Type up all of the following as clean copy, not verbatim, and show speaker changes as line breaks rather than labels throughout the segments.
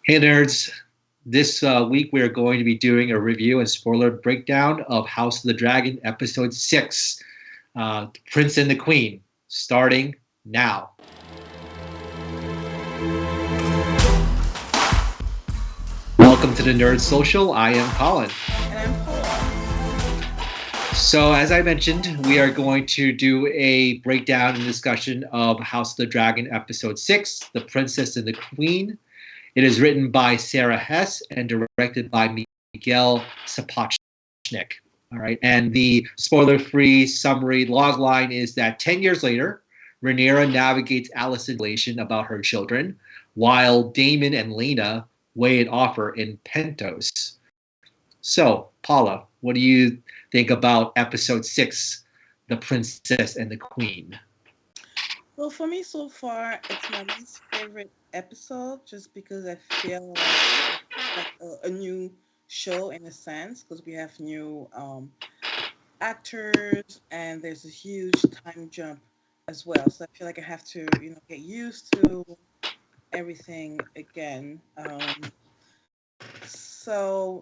Hey nerds, this week we are going to be doing a review and spoiler breakdown of House of the Dragon Episode 6, The Prince and the Queen, starting now. Welcome to the Nerd Social. I am Colin.
And I'm Paula.
So, as I mentioned, we are going to do a breakdown and discussion of House of the Dragon Episode 6, The Princess and the Queen. It is written by Sara Hess and directed by Miguel Sapochnik. All right, and the spoiler-free summary logline is that 10 years later, Rhaenyra navigates Alicent's revelation about her children, while Daemon and Laena weigh an offer in Pentos. So, Paula, what do you think about Episode 6, The Princess and the Queen?
Well, for me so far, it's my least favorite episode just because I feel like a new show in a sense because we have new actors and there's a huge time jump as well. So I feel like I have to, get used to everything again. And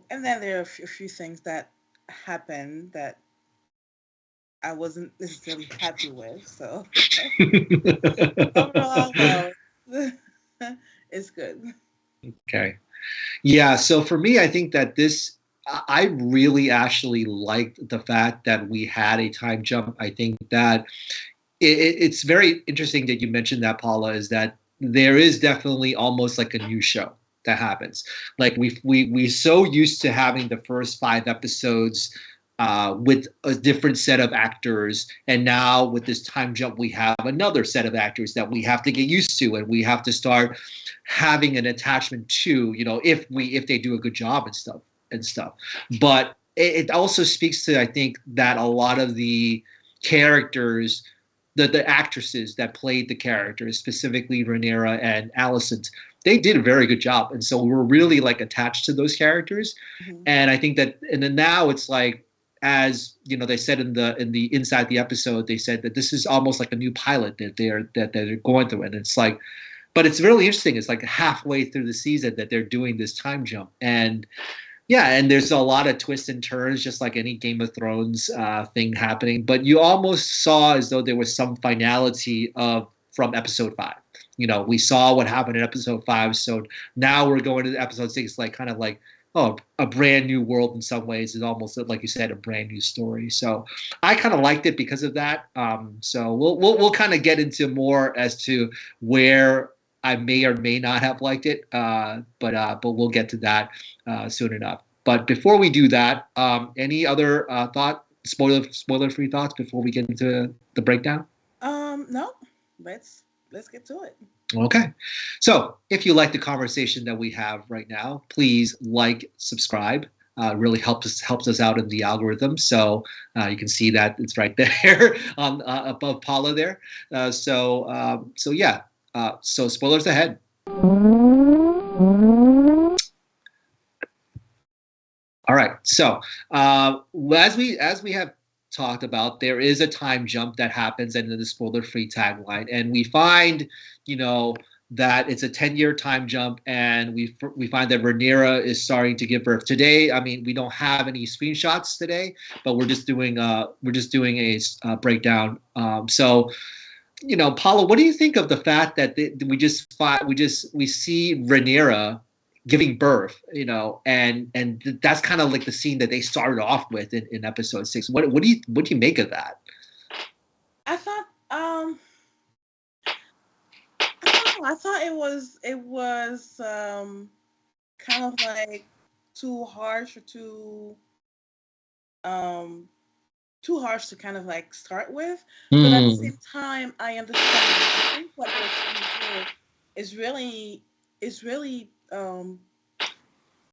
then there are a few things that happen that I wasn't necessarily happy with. So overall, well, it's good.
Okay. Yeah, so for me, I think that I really actually liked the fact that we had a time jump. I think that it's very interesting that you mentioned that, Paula, is that there is definitely almost like a new show that happens. Like we so used to having the first 5 episodes with a different set of actors, and now with this time jump, we have another set of actors that we have to get used to, and we have to start having an attachment to, if they do a good job and stuff. But it also speaks to, I think, that a lot of the characters, the actresses that played the characters, specifically Rhaenyra and Alicent, they did a very good job, and so we're really like attached to those characters.
Mhm.
And I think that, and then now it's like, as you know, they said in the inside the episode, they said that this is almost like a new pilot that they're going through, and it's like, but it's really interesting. It's like halfway through the season that they're doing this time jump, and yeah, and there's a lot of twists and turns, just like any Game of Thrones thing happening. But you almost saw as though there was some finality of from episode 5. We saw what happened in episode 5, so now we're going to episode 6, like kind of like, oh, a brand new world in some ways. Is almost like you said, a brand new story. So I kind of liked it because of that. So we'll kind of get into more as to where I may or may not have liked it, but we'll get to that soon enough. But before we do that, any other spoiler free thoughts before we get into the breakdown?
No, let's get to it.
Okay. So if you like the conversation that we have right now, please like, subscribe. Really helps us out in the algorithm. So you can see that it's right there on above Paula there. So yeah. So spoilers ahead. All right. So as we have talked about, there is a time jump that happens in the spoiler-free tagline, and we find, that it's a 10-year time jump, and we find that Rhaenyra is starting to give birth today. I mean, we don't have any screenshots today, but we're just doing a breakdown. Paula, what do you think of the fact that we see Rhaenyra giving birth, and that's kind of like the scene that they started off with in episode 6. What do you make of that?
I thought I don't know. I thought it was kind of like too harsh or um too harsh to kind of like start with, but at the
Hmm.
same time I understand. I think what they're trying to do is really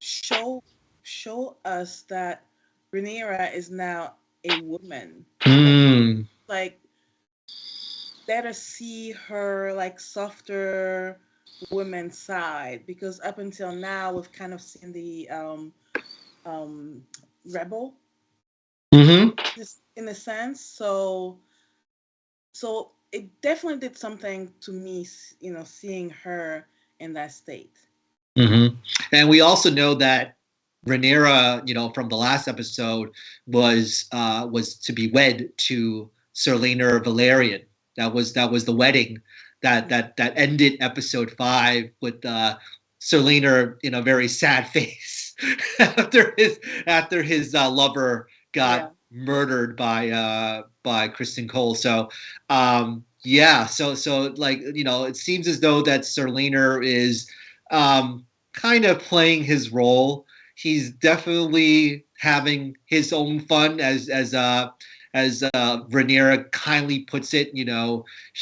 show show us that Rhaenyra is now a woman. Like
Hmm.
like let us see her like softer woman side because up until now we've kind of seen the um rebel
Hmm.
this in a sense. So it definitely did something to me, seeing her in that state.
Mm-hmm. And we also know that Rhaenyra, from the last episode, was to be wed to Sir Laenor Valerian. That was the wedding that ended episode 5 with Sir Laenor in a very sad face after his lover got murdered by Criston Cole. So so like it seems as though that Sir Laenor is kind of playing his role. He's definitely having his own fun, as Rhaenyra kindly puts it.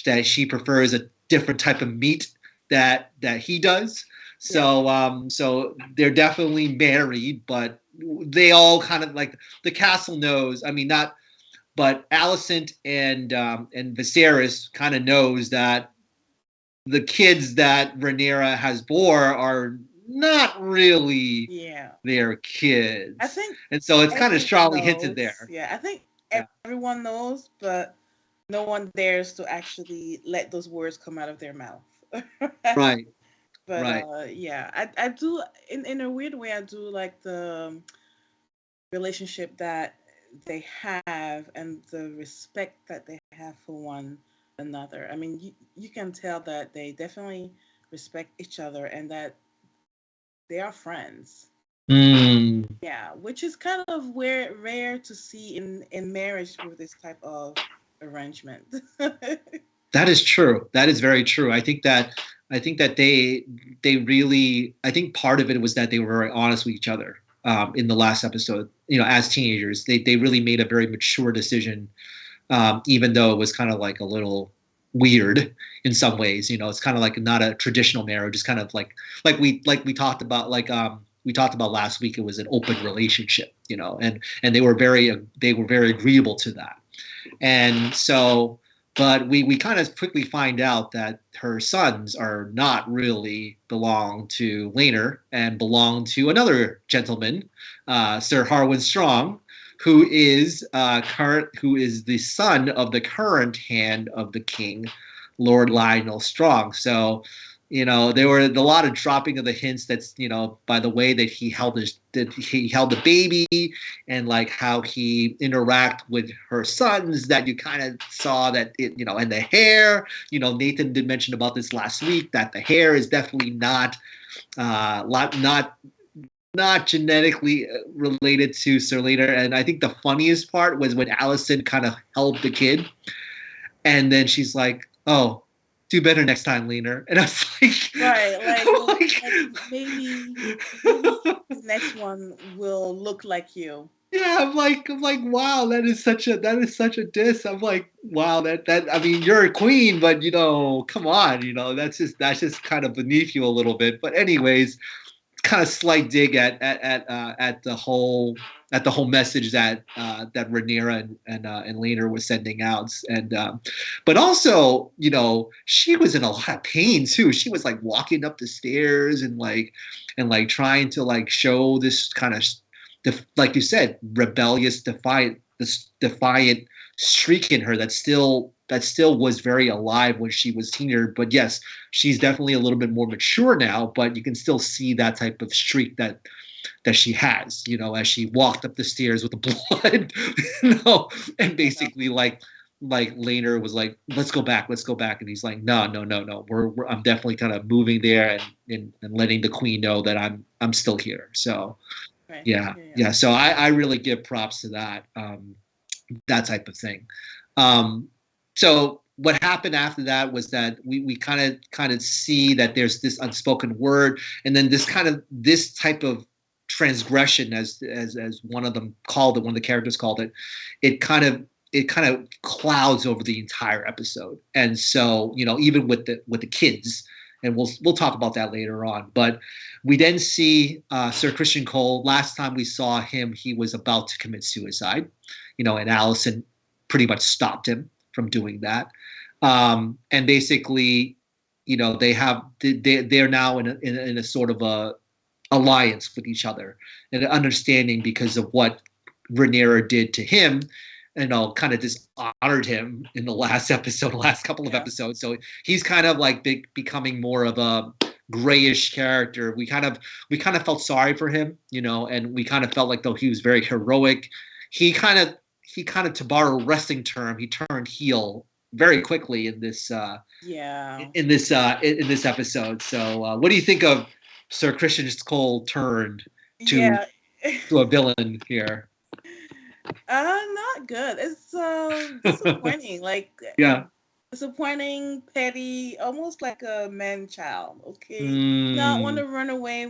That she prefers a different type of meat that he does. So they're definitely married, but they all kind of like the castle knows. I mean, not, but Alicent and Viserys kind of knows that the kids that Rhaenyra has bore are not really their kids.
I think,
and so it's kind of strongly hinted there.
Yeah, I think everyone knows, but no one dares to actually let those words come out of their mouth.
Right.
But
right.
I do, in a weird way, I do like the relationship that they have and the respect that they have for one another. I mean, you can tell that they definitely respect each other and that they are friends. Yeah, which is kind of rare to see in marriage with this type of arrangement.
That is true. That is very true. I think that they really, I think part of it was that they were very honest with each other in the last episode. As teenagers, they really made a very mature decision, even though it was kind of like a little weird in some ways. It's kind of like not a traditional marriage. It's kind of like we talked about, we talked about last week. It was an open relationship, and they were very agreeable to that. And so, but we kind of quickly find out that her sons are not really belong to Laenor and belong to another gentleman, Sir Harwin Strong, who is the son of the current Hand of the King, Lord Lyonel Strong. So, there were a lot of dropping of the hints that's, by the way that he held the baby and like how he interact with her sons, that you kind of saw that it, and the hair, Nathan did mention about this last week, that the hair is definitely not genetically related to Sir Laenor. And I think the funniest part was when Alicent kind of held the kid and then she's like, "Oh, do better next time, Laenor." And I was like,
right, maybe the next one will look like you.
Yeah, I'm like, wow, that is such a diss. I'm like, wow, that I mean, you're a queen, but come on, that's just kind of beneath you a little bit. But anyways, kind of slight dig at the whole message that Rhaenyra and Laenor was sending out, and but also she was in a lot of pain too. She was like walking up the stairs and trying to like show this kind of like you said, rebellious, defiant streak in her that still was very alive when she was teenager. But yes, she's definitely a little bit more mature now, but you can still see that type of streak that she has, as she walked up the stairs with the blood, and basically like Laenor was like, let's go back. And he's like, no. I'm definitely kind of moving there and letting the queen know that I'm still here. So yeah. So I really give props to that type of thing. So what happened after that was that we kind of see that there's this unspoken word, and then this type of transgression, as one of them called it, one of the characters called it, it kind of clouds over the entire episode. And so even with the kids, and we'll talk about that later on. But we then see Sir Criston Cole. Last time we saw him, he was about to commit suicide, and Alicent pretty much stopped him from doing that. And basically, they're now in a sort of a alliance with each other and an understanding because of what Rhaenyra did to him. Kind of dishonored him in the last couple of episodes. So he's kind of like becoming more of a grayish character. We kind of felt sorry for him, and we kind of felt like though he was very heroic. He kind of to borrow a wrestling term, he turned heel very quickly in this in this episode. So what do you think of Sir Criston Cole turned to a villain here?
Not good. It's disappointing. Disappointing, petty, almost like a man child. Okay, not want to run away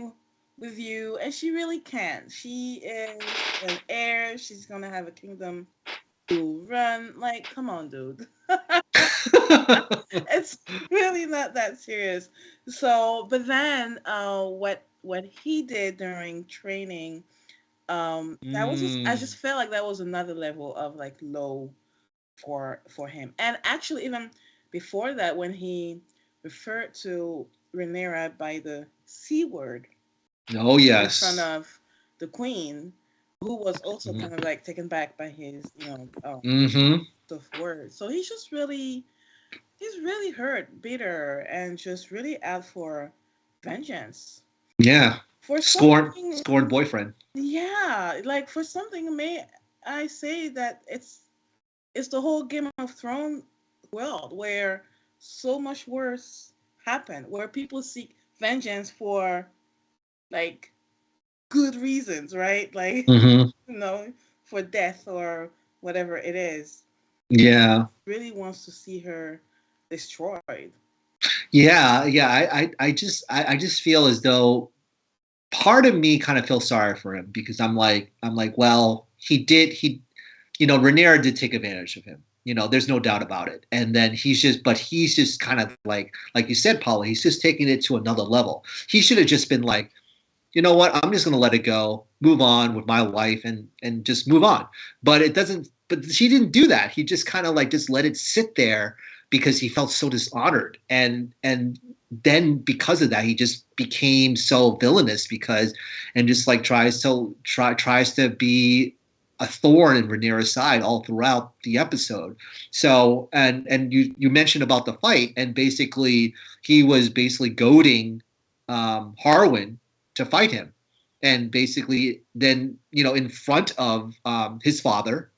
with you, and she really can't. She is an heir. She's gonna have a kingdom to run. Like, come on, dude. It's really not that serious. So, but then, what he did during training, that was just, I just felt like that was another level of like low for him. And actually, even before that, when he referred to Rhaenyra by the C word,
oh yes,
in front of the queen, who was also kind of like taken back by his, the word. So he's really hurt, bitter, and just really out for vengeance.
Yeah, for scorned boyfriend.
Yeah, like for something, may I say that it's the whole Game of Thrones world where so much worse happened, where people seek vengeance for like good reasons, right? Like for death or whatever it is.
Yeah,
really wants to see her destroyed.
Yeah. I just feel as though part of me kind of feels sorry for him because I'm like, well, Rhaenyra did take advantage of him. There's no doubt about it. And then he's just kind of like you said, Paula, he's just taking it to another level. He should have just been like, you know what, I'm just going to let it go, move on with my life and just move on. But she didn't do that. He just kind of like just let it sit there because he felt so dishonored. And then because of that, he just became so villainous and just like tries to be a thorn in Rhaenyra's side all throughout the episode. So and you mentioned about the fight, and basically he was basically goading Harwin to fight him, and basically then in front of his father,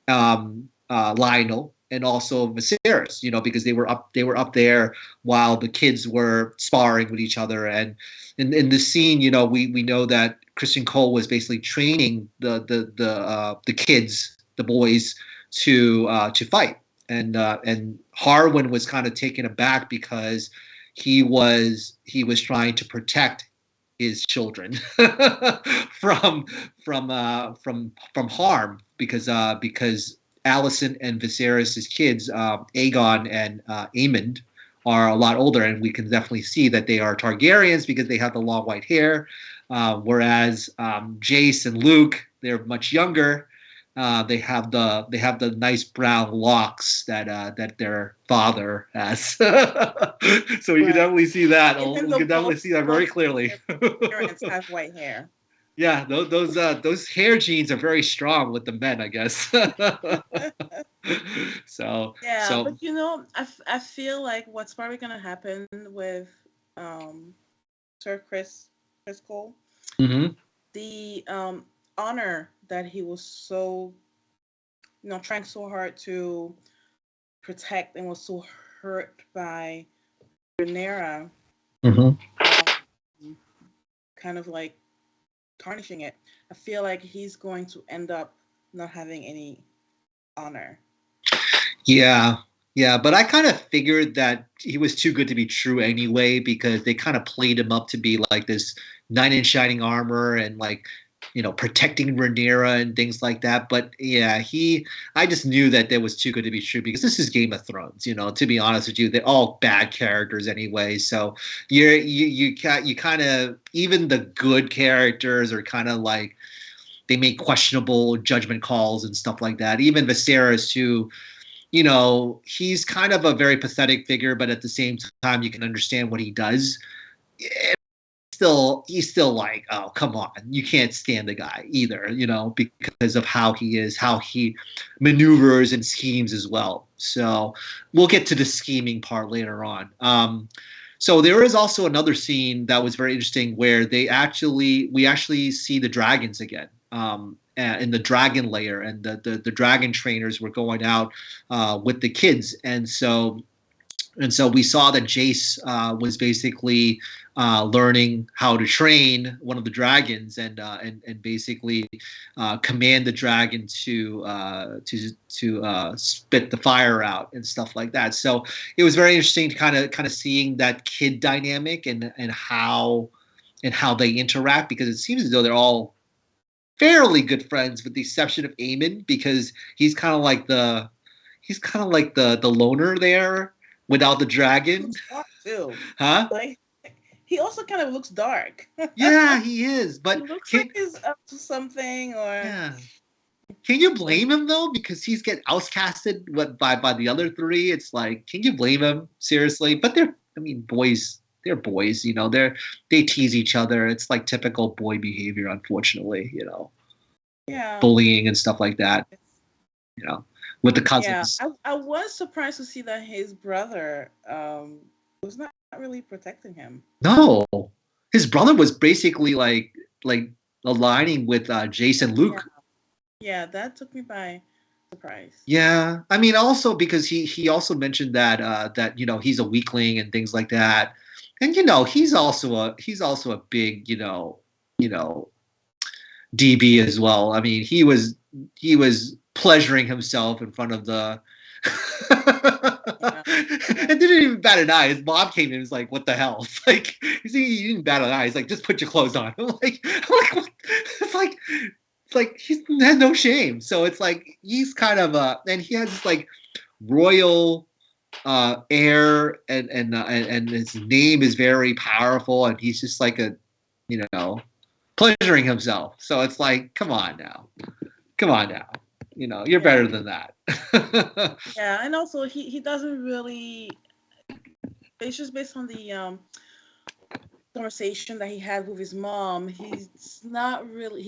Lyonel, and also Viserys, because they were up there while the kids were sparring with each other. And in the scene, we know that Criston Cole was basically training the kids, the boys, to fight. And Harwin was kind of taken aback because he was trying to protect his children from harm, because Alicent and Viserys' kids, Aegon and Aemond, are a lot older, and we can definitely see that they are Targaryens because they have the long white hair, whereas Jace and Luke, they're much younger. They have the nice brown locks that their father has. So you can definitely see that. You can definitely see that very clearly.
Parents have white hair.
Yeah, those hair genes are very strong with the men, I guess. So
yeah, but I feel like what's probably gonna happen with Sir Chris Cole, the honor that he was so trying so hard to protect and was so hurt by Rhaenyra, kind of like tarnishing it. I feel like he's going to end up not having any honor.
Yeah, but I kind of figured that he was too good to be true anyway, because they kind of played him up to be like this knight in shining armor and like protecting Rhaenyra and things like that. But yeah, I just knew that was too good to be true, because this is Game of Thrones. To be honest with you, they're all bad characters anyway. So you kind of, even the good characters are kind of like, they make questionable judgment calls and stuff like that. Even Viserys, who, he's kind of a very pathetic figure, but at the same time, you can understand what he does. He's still like, oh, come on, you can't stand the guy either, because of how he is, how he maneuvers and schemes as well. So we'll get to the scheming part later on. So there is also another scene that was very interesting where we actually see the dragons again. In the dragon lair, and the dragon trainers were going out with the kids, and so we saw that Jace was basically learning how to train one of the dragons, and basically command the dragon to spit the fire out and stuff like that. So it was very interesting to kind of seeing that kid dynamic and how they interact, because it seems as though they're all fairly good friends, with the exception of Aemon, because he's kind of like the loner there without the dragon.
Dark too.
Huh?
Like, he also kind of looks dark.
Yeah, he is. But
he looks like he's up to something, or
yeah. Can you blame him though? Because he's get outcasted by the other three. It's like, can you blame him? Seriously? But boys. They're boys, they tease each other. It's like typical boy behavior, unfortunately,
Yeah.
bullying and stuff like that, with the cousins.
Yeah, I was surprised to see that his brother was not really protecting him.
No, his brother was basically like aligning with Jason Luke.
Yeah, that took me by surprise.
Yeah, I mean, also because he also mentioned that he's a weakling and things like that. And he's also a big DB as well. I mean, he was pleasuring himself in front of the and didn't even bat an eye. His mom came in and was like, "What the hell?" It's like he didn't bat an eye. He's like, "Just put your clothes on." I'm like, what? It's like he's had no shame. So it's like he's kind of and he has this like royal air, and his name is very powerful, and he's just like pleasuring himself. So it's like, come on now, you're better than that.
Yeah, and also he doesn't really. It's just based on the conversation that he had with his mom. He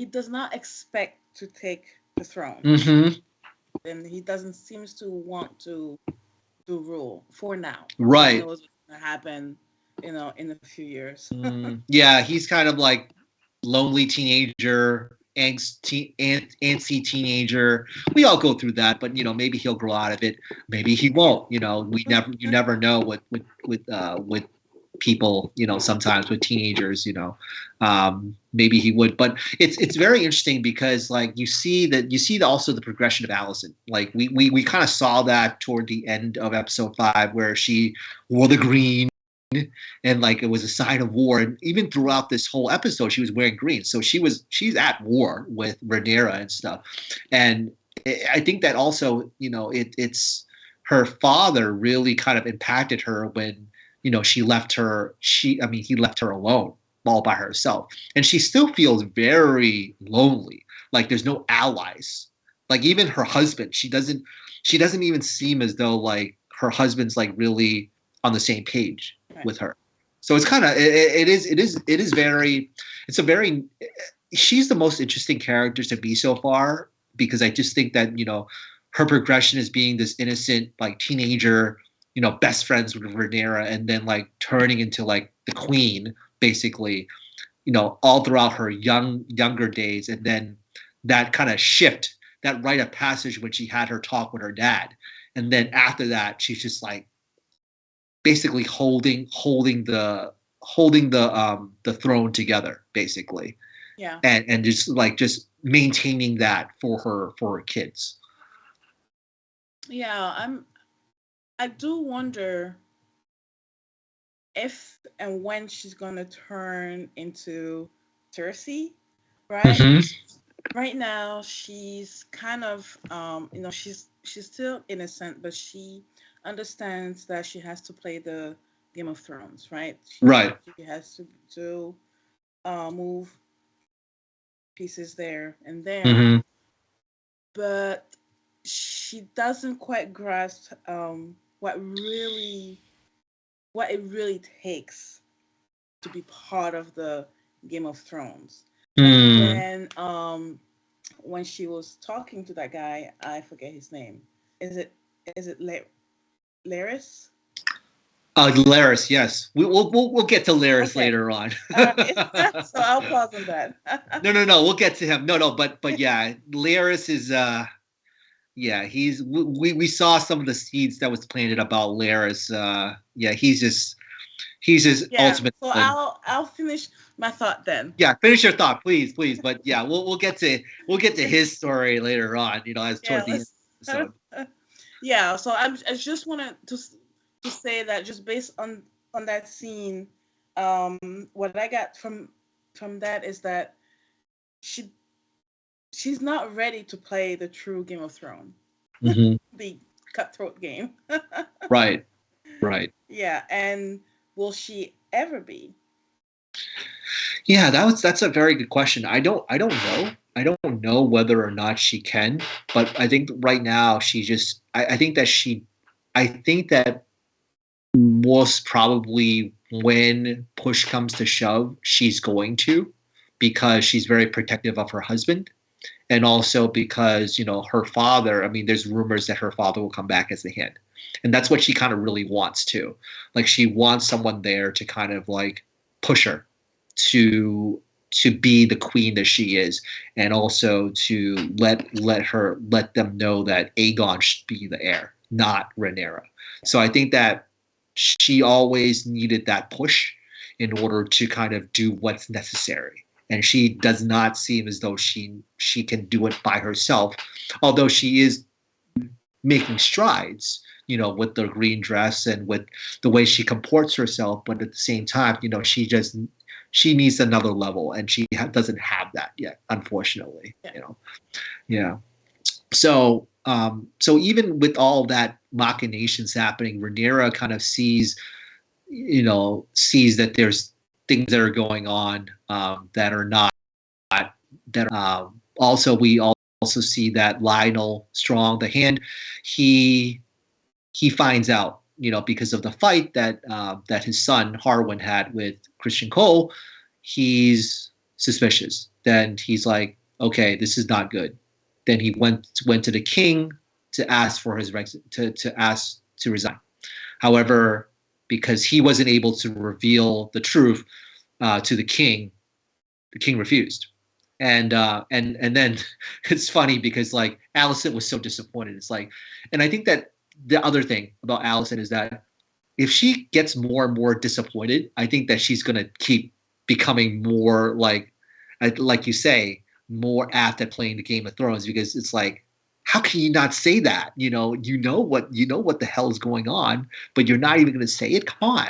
does not expect to take the throne, and he doesn't seems to want to rule for now.
Right.
Who knows what's going to happen, in a few years.
Yeah, he's kind of like lonely teenager, antsy teenager. We all go through that, but maybe he'll grow out of it. Maybe he won't. You never know with people. Sometimes with teenagers. Maybe he would, but it's very interesting because like you see also the progression of Alicent. Like we kind of saw that toward the end of episode 5, where she wore the green. And like it was a sign of war, and even throughout this whole episode, she was wearing green. So she's at war with Rhaenyra and stuff. And I think that also, it's her father really kind of impacted her when he left her alone all by herself, and she still feels very lonely. Like there's no allies. Like even her husband, she doesn't even seem as though like her husband's like really on the same page with her. So it's kind of she's the most interesting character to me so far, because I just think that her progression is being this innocent like teenager, best friends with Rhaenyra, and then like turning into like the queen basically, all throughout her younger days, and then that kind of shift, that rite of passage when she had her talk with her dad, and then after that she's just like basically holding the throne together, basically.
Yeah.
And just maintaining that for her kids.
Yeah, I do wonder if and when she's gonna turn into Cersei, right? Right now she's kind of she's still innocent, but she understands that she has to play the Game of Thrones, right?
Right.
She has to move pieces there and there, but she doesn't quite grasp what it really takes to be part of the Game of Thrones. And when she was talking to that guy, I forget his name. Is it Larys?
Larys, yes. We'll get to Larys
Okay.
later on.
All right. So I'll pause on that.
No. We'll get to him. No. But yeah, Larys is yeah. We saw some of the seeds that was planted about Larys. Yeah, he's just
Yeah.
ultimate
So
villain.
I'll finish my thought then.
Yeah, finish your thought, please. But yeah, we'll get to his story later on. As
Yeah.
toward the end of the episode.
Yeah. So I just wanted to say that just based on that scene, what I got from that is that she she's not ready to play the true Game of Thrones,
Hmm.
the cutthroat game.
Right. Right.
Yeah, and will she ever be?
Yeah, that's a very good question. I don't know. I don't know whether or not she can, but I think right now she just I think that most probably when push comes to shove, she's going to, because she's very protective of her husband, and also because her father. I mean, there's rumors that her father will come back as the Hand, and that's what she kind of really wants to. Like, she wants someone there to kind of like push her to be the queen that she is, and also to let them know that Aegon should be the heir, not Rhaenyra. So I think that she always needed that push in order to kind of do what's necessary. And she does not seem as though she can do it by herself, although she is making strides, with the green dress and with the way she comports herself. But at the same time, she needs another level, and she doesn't have that yet, unfortunately.
Yeah.
Yeah. So even with all that machinations happening, Rhaenyra kind of sees that there's things that are going on, that are not that. Also, we also see that Lyonel Strong, the Hand, he finds out, because of the fight that his son Harwin had with Christian Cole. He's suspicious. Then he's like, okay, this is not good. Then he went to the king to ask for his to ask to resign. However, because he wasn't able to reveal the truth to the king refused. And then it's funny because like Alicent was so disappointed. It's like, and I think that the other thing about Alicent is that if she gets more and more disappointed, I think that she's gonna keep becoming more like you say, more apt at playing the Game of Thrones, because it's like, how can you not say that? You know what the hell is going on, but you're not even gonna say it. Come on.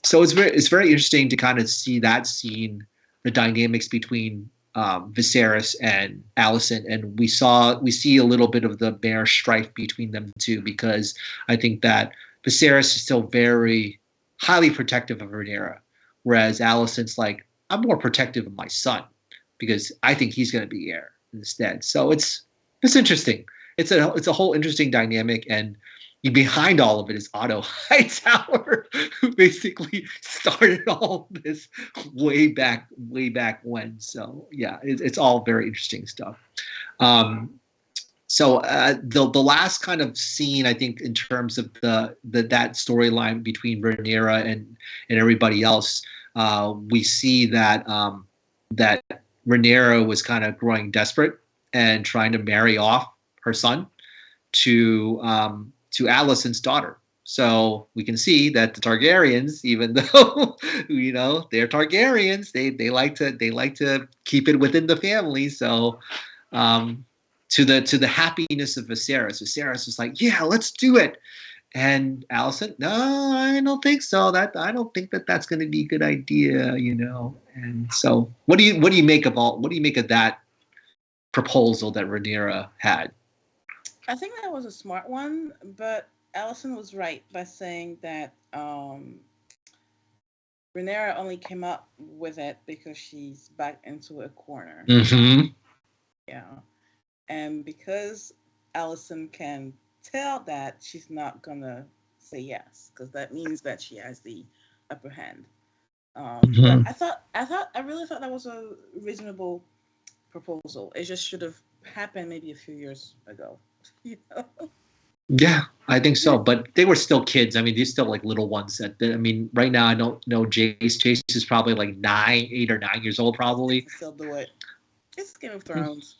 So it's very interesting to kind of see that scene, the dynamics between Viserys and Alicent, and we see a little bit of the bear strife between them too, because I think that Viserys is still very highly protective of Rhaenyra, whereas Alicent's like, I'm more protective of my son because I think he's going to be heir instead. So it's interesting. It's a whole interesting dynamic, and behind all of it is Otto Hightower, who basically started all this way back when. So yeah, it's all very interesting stuff. Um, the last kind of scene, I think, in terms of that storyline between Rhaenyra and everybody else, we see that Rhaenyra was kind of growing desperate and trying to marry off her son to Alicent's daughter. So we can see that the Targaryens, even though they're Targaryens, they like to keep it within the family. So um, to the happiness of Viserys was like, yeah, let's do it. And Alicent, no, I don't think so. I don't think that that's going to be a good idea. And so, what do you make of that proposal that Rhaenyra had?
I think that was a smart one, but Allison was right by saying that Rhaenyra only came up with it because she's backed into a corner.
Mm-hmm.
Yeah. And because Allison can tell that, she's not gonna say yes, because that means that she has the upper hand. But
Mm-hmm.
I really thought that was a reasonable proposal. It just should have happened maybe a few years ago. You know?
Yeah, I think so. But they were still kids. I mean, they're still like little ones. I mean, right now I don't know Jace. Jace is probably like 8 or 9 years old,
They
probably.
can still do it. It's Game of
Hmm.
Thrones.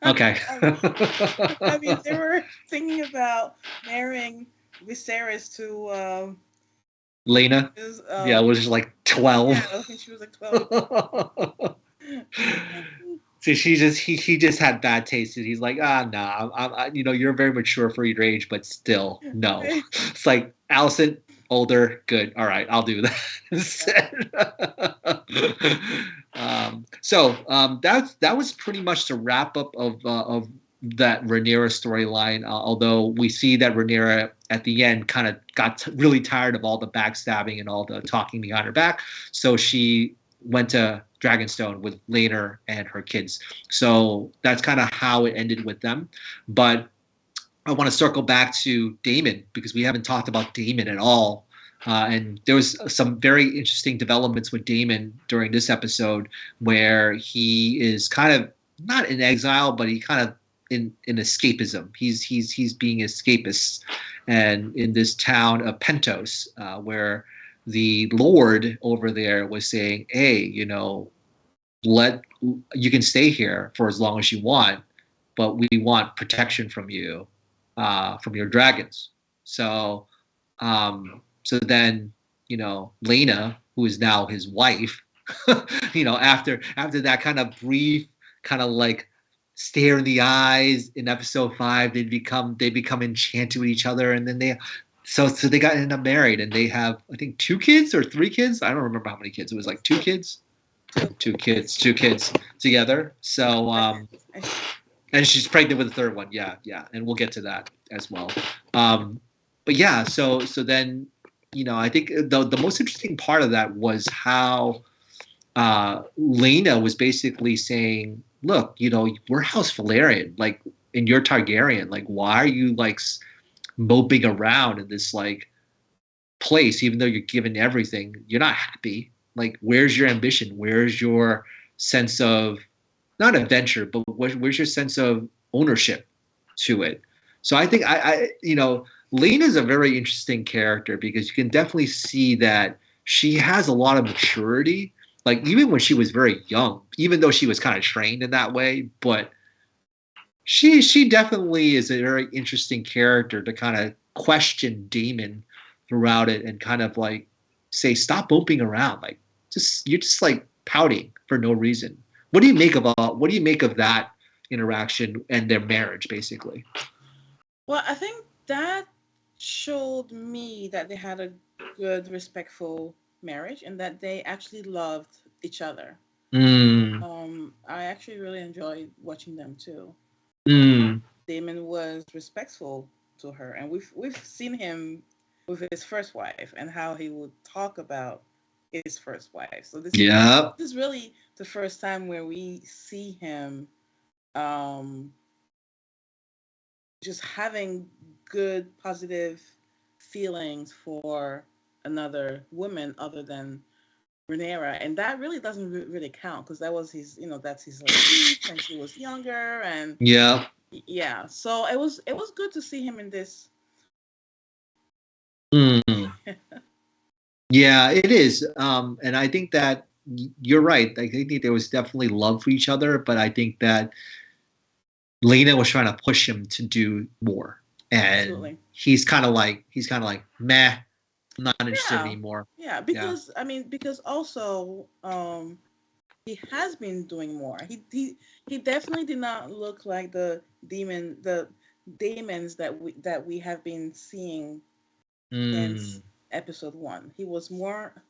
Okay.
I mean, they were thinking about marrying Viserys to
Lena.
his,
Yeah, was just like 12.
yeah, I think she was like 12.
See, he just had bad taste, and he's like, nah, you're very mature for your age, but still, no.
Right.
It's like Alicent, older, good, all right, I'll do that
Yeah.
instead. That was pretty much the wrap up of that Rhaenyra storyline. Although we see that Rhaenyra at the end kind of got really tired of all the backstabbing and all the talking behind her back, so she went to Dragonstone with Laenor and her kids. So that's kind of how it ended with them. But I want to circle back to Daemon because we haven't talked about Daemon at all. And there was some very interesting developments with Daemon during this episode where he is kind of not in exile, but he kind of in escapism. He's being escapist, and in this town of Pentos, where the Lord over there was saying, "Hey, let you can stay here for as long as you want, but we want protection from your dragons." So, so then Laena, who is now his wife, after that kind of brief, kind of like stare in the eyes in episode 5, they become enchanted with each other, and then so they got end up married, and they have I think 2 kids or 3 kids. I don't remember how many kids. It was like two kids,
Two.
2 kids together. So and she's pregnant with the third one. Yeah, yeah, and we'll get to that as well. Um, but yeah, so then I think the most interesting part of that was how Lena was basically saying, "Look, we're House Valerian, like, and you're Targaryen. Like, why are you like moping around in this like place, even though you're given everything? You're not happy. Like, where's your ambition? Where's your sense of not adventure, but where's your sense of ownership to it?" So I think Lena is a very interesting character because you can definitely see that she has a lot of maturity. Like even when she was very young, even though she was kind of trained in that way, but she definitely is a very interesting character to kind of question Daemon throughout it and kind of like say, stop moping around. Like you're just like pouting for no reason. What do you make of that interaction and their marriage basically?
Well, I think that showed me that they had a good, respectful marriage and that they actually loved each other.
Mm,
I actually really enjoyed watching them too.
mm,
Damon was respectful to her, and we've seen him with his first wife and how he would talk about his first wife. So
yeah.
this is really the first time where we see him um, just having good, positive feelings for another woman other than Rhaenyra, and that really doesn't really count because that was his, that's his like niece, and she was younger, and
Yeah.
yeah, so it was good to see him in this.
Mm. Yeah, it is. And I think that you're right. I think there was definitely love for each other, but I think that Lena was trying to push him to do more, and
Absolutely.
he's kind of like meh, I'm not interested
Yeah,
anymore.
yeah,
Yeah.
because I mean, because also he has been doing more. He definitely did not look like the demons that we have been seeing since
Mm,
episode 1. He was more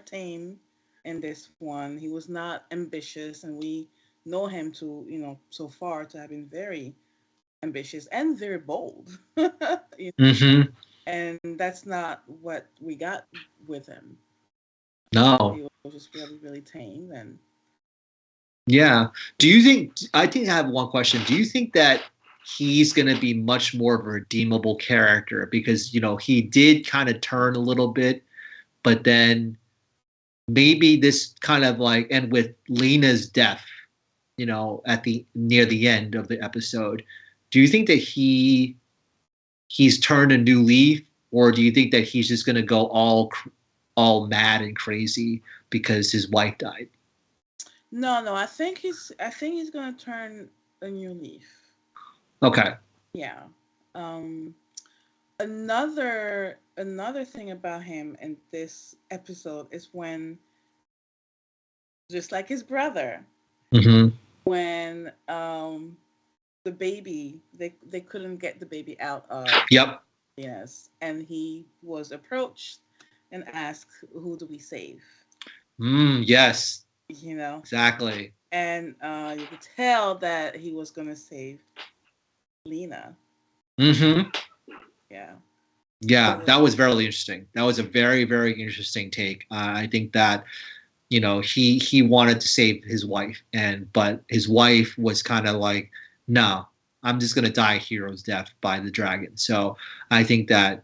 tame in this one. He was not ambitious, and we know him to so far to have been very ambitious and very bold.
mm-hmm.
And that's not what we got with him.
No.
He was just really really tame and
Yeah. Do you think? I think I have one question. Do you think that he's going to be much more of a redeemable character because he did kind of turn a little bit, but then maybe this kind of like and with Lena's death, at the near the end of the episode, do you think that he's turned a new leaf, or do you think that he's just going to go all mad and crazy because his wife died?
No. I think he's gonna turn a new leaf.
Okay.
Yeah. Um, another thing about him in this episode is when, just like his brother,
Mm-hmm.
when the baby, they couldn't get the baby out of,
Yep.
yes, and he was approached and asked, who do we save?
Yes.
You know,
Exactly.
and you could tell that he was gonna save Lena.
Mm-hmm.
Yeah.
Yeah,
So,
that was very interesting. That was a very, very interesting take. I think that he wanted to save his wife, but his wife was kind of like, no, I'm just gonna die a hero's death by the dragon. So I think that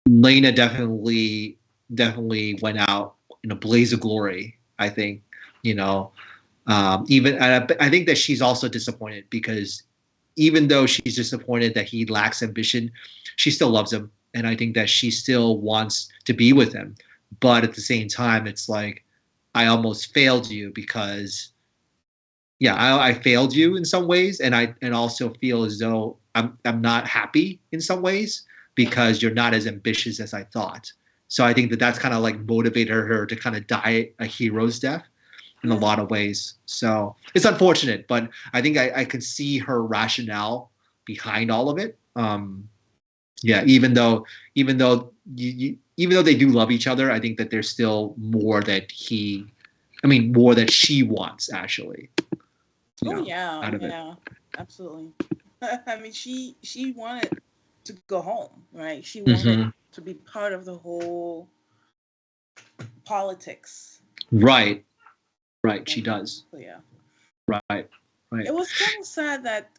Lena definitely went out in a blaze of glory. I think you know even I think that she's also disappointed because even though she's disappointed that he lacks ambition, she still loves him, and I think that she still wants to be with him. But at the same time, it's like I almost failed you because yeah, I failed you in some ways, and I also feel as though I'm not happy in some ways because you're not as ambitious as I thought. So I think that that's kind of like motivated her to kind of die a hero's death in a
yeah.
lot of ways. So it's unfortunate, but I think I can see her rationale behind all of it. Yeah, even though they do love each other, I think that there's still more that more that she wants actually.
Oh yeah,
Out of it.
yeah, absolutely. I mean, she wanted to go home, right? She wanted
Mm-hmm.
to be part of the whole politics.
Right, right. She
And
does.
so yeah,
Right,
it
right.
was kind of sad that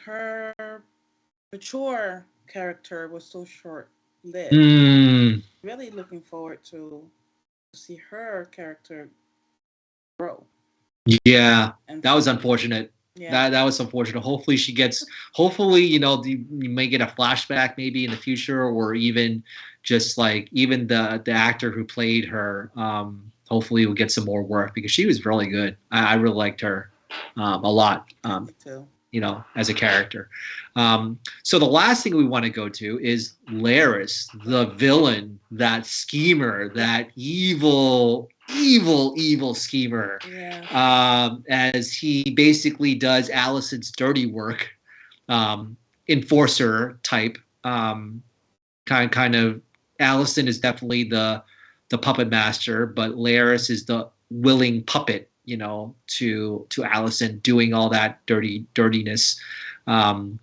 her mature character was so short lived.
Mm,
Really looking forward to see her character grow.
yeah,
And
that was unfortunate.
yeah,
That was unfortunate. Hopefully she gets. Hopefully, you may get a flashback maybe in the future, or even just like even the actor who played her. Hopefully, will get some more work because she was really good. I really liked her a lot.
yeah, me too.
As a character. So the last thing we want to go to is Larys, the villain, that schemer, that evil schemer,
Yeah.
as he basically does Alicent's dirty work, enforcer type. Kind of. Alicent is definitely the puppet master, but Larys is the willing puppet, to Alicent doing all that dirtiness,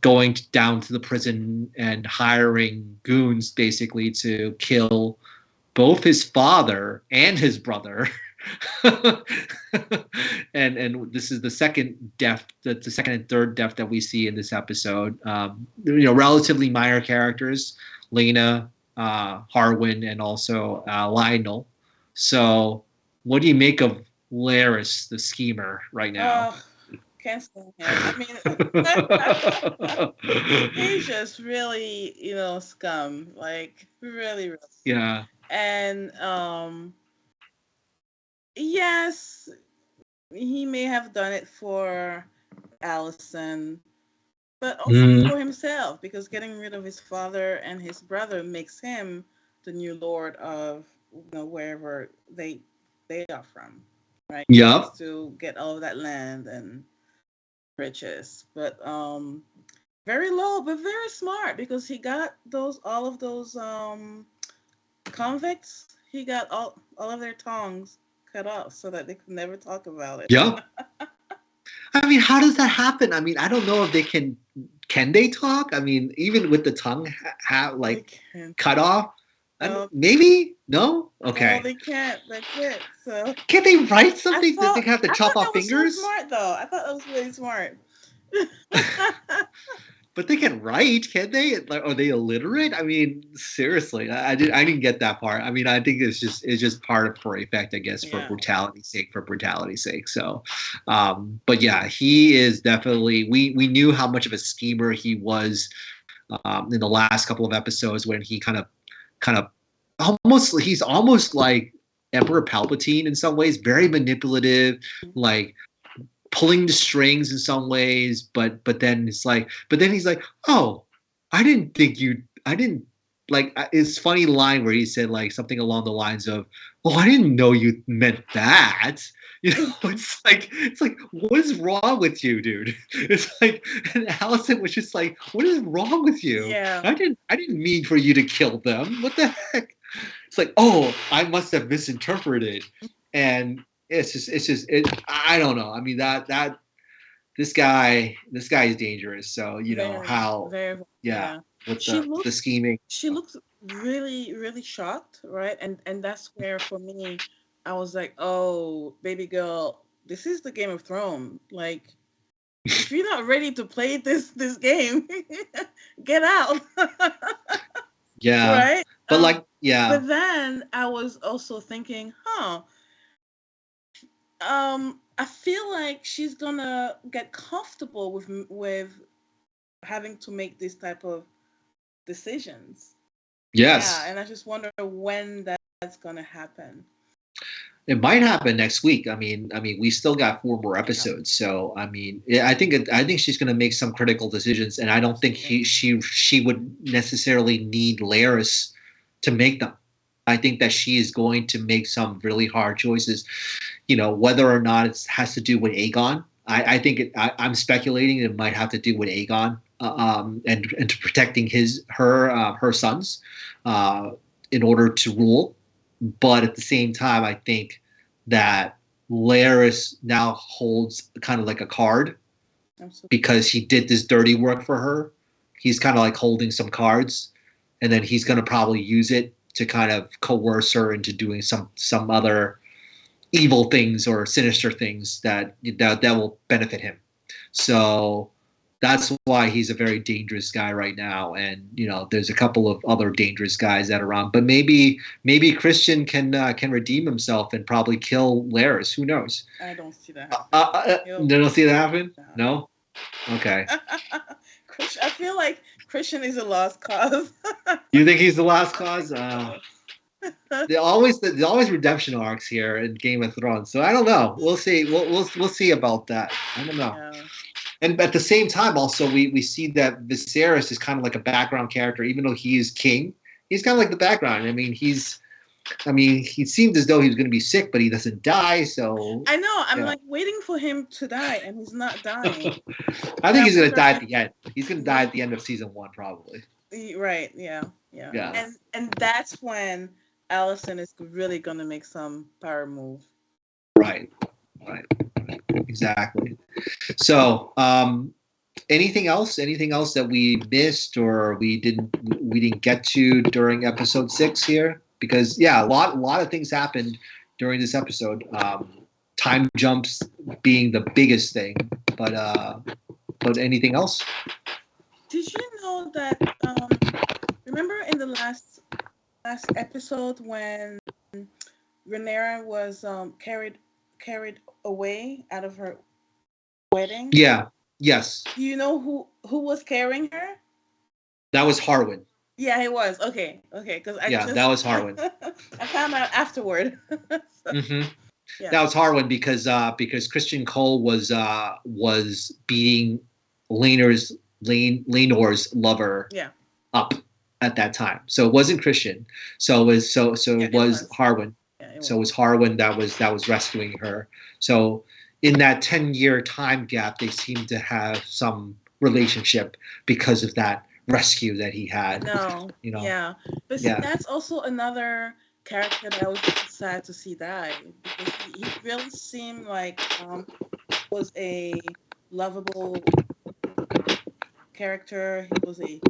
going down to the prison and hiring goons basically to kill both his father and his brother. and this is the second death, the second and third death that we see in this episode. Relatively minor characters, Laena, Harwin, and also Lyonel. So, what do you make of Larys, the schemer, right now?
Oh, can't stand him. I mean, he's just really, scum. Like really, really.
Yeah.
And yes, he may have done it for Allison, but also
Mm,
for himself, because getting rid of his father and his brother makes him the new lord of wherever they are from, right? He wants
yep.
to get all of that land and riches, but very low, but very smart because he got all of those convicts. He got all of their tongues cut off so that they could never talk about it.
Yep. I mean, how does that happen? I mean, I don't know if they can they talk? I mean, even with the tongue
They
like
can't.
cut off,
No,
maybe no.
no,
Okay,
they can't. That's it. So
can they write
I
something that they
thought
have to
I
chop
thought that
off
was so
fingers?
smart though. I thought that was really smart.
But they can write, can they? Like, are they illiterate? I mean, seriously, I didn't get that part. I mean, I think it's just part of for effect, I guess, for
Yeah.
brutality's sake, So, but yeah, he is definitely. We knew how much of a schemer he was in the last couple of episodes when he kind of he's almost like Emperor Palpatine in some ways, very manipulative, like pulling the strings in some ways, but then he's like, oh, I didn't like it's funny line where he said like something along the lines of, oh, I didn't know you meant that. It's like, what is wrong with you, dude? It's like, and Alicent was just like, what is wrong with you?
Yeah.
I didn't mean for you to kill them. What the heck? It's like, oh, I must have misinterpreted. And it's just I don't know. I mean that this guy is dangerous. So
very.
with
She
the scheming.
she looks really, really shocked, right? And that's where for me, I was like, oh, baby girl, this is the Game of Thrones. Like, if you're not ready to play this game, get out.
Yeah.
Right?
But
But then I was also thinking, I feel like she's gonna get comfortable with having to make this type of decisions.
yes.
Yeah, and I just wonder when that's gonna happen.
It might happen next week. I mean, we still got 4 more episodes, so I mean, I think she's going to make some critical decisions, and I don't think she would necessarily need Larys to make them. I think that she is going to make some really hard choices. Whether or not it has to do with Aegon. I think I'm speculating it might have to do with Aegon and to protecting her sons in order to rule. But at the same time, I think that Larys now holds kind of like a card. Absolutely. Because he did this dirty work for her. He's kind of like holding some cards, and then he's going to probably use it to kind of coerce her into doing some other evil things or sinister things that will benefit him. So that's why he's a very dangerous guy right now. And there's a couple of other dangerous guys that are around. But maybe Criston can redeem himself and probably kill Larys. Who knows?
I don't see that happen.
They don't see that happen? No? Okay.
I feel like Criston is a lost cause.
You think he's the lost cause? There's always redemption arcs here in Game of Thrones. So I don't know. We'll see. We'll see about that. I don't know. Yeah. And at the same time, also we see that Viserys is kind of like a background character, even though he is king. He's kind of like the background. I mean, he seemed as though he was going to be sick, but he doesn't die. So
I know. I'm like waiting for him to die, and he's not dying.
I think he's going to die at the end. He's going to die at the end of season 1, probably.
Right. Yeah. And that's when Alicent is really going to make some power move.
Right. Exactly. So, anything else that we missed or we didn't get to during episode 6 here? Because a lot of things happened during this episode. Time jumps being the biggest thing, but anything else?
Did you know that? Remember in the last episode when Rhaenyra was carried away out of her wedding?
Yeah. Yes.
Do you know who was carrying her?
That was Harwin.
Yeah, it was. Okay. Because
that was Harwin.
I found out afterward.
Mm-hmm. Yeah. That was Harwin because Criston Cole was beating Laenor's lover up at that time. So it wasn't Criston. So it was it was Harwin. So it was Harwin that was rescuing her. So in that 10-year time gap, they seem to have some relationship because of that rescue that he had.
No. Yeah. But see, that's also another character that I was sad to see die, because he really seemed like was a lovable character. He was a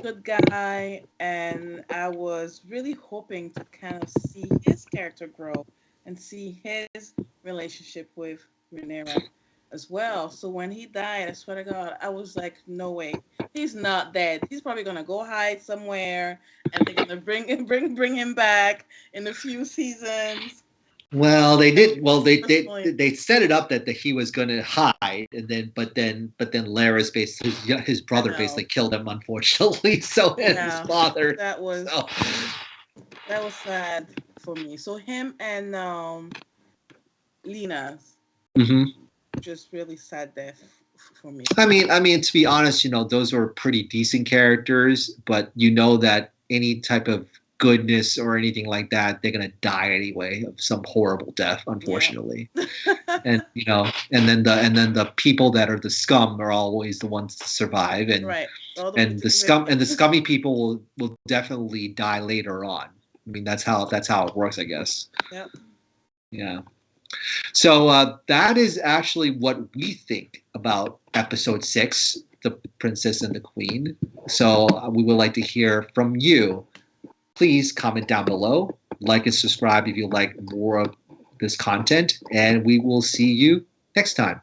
good guy, and I was really hoping to kind of see his character grow and see his relationship with Rhaenyra as well. So when he died, I swear to God, I was like, no way, he's not dead. He's probably gonna go hide somewhere, and they're gonna bring him back in a few seasons.
Well, they did. Well,
Personally,
they set it up that he was going to hide, and then Larys basically his
I
brother
know.
basically killed him, unfortunately. So and his
Yeah,
father.
that was
So
that was sad for me. So him and Lena's
hmm
just really sad death for me.
I mean, to be honest, those were pretty decent characters, but you know that any type of goodness or anything like that, they're gonna die anyway of some horrible death,
Yeah.
unfortunately. And and then the people that are the scum are always the ones to survive, and
Right. All the way
and
to
the
the
scum and the
end.
scummy people will definitely die later on. I mean, that's how it works, I guess.
Yep.
Yeah. So that is actually what we think about episode 6, The Princess and the Queen. So we would like to hear from you. Please comment down below, like and subscribe if you like more of this content, and we will see you next time.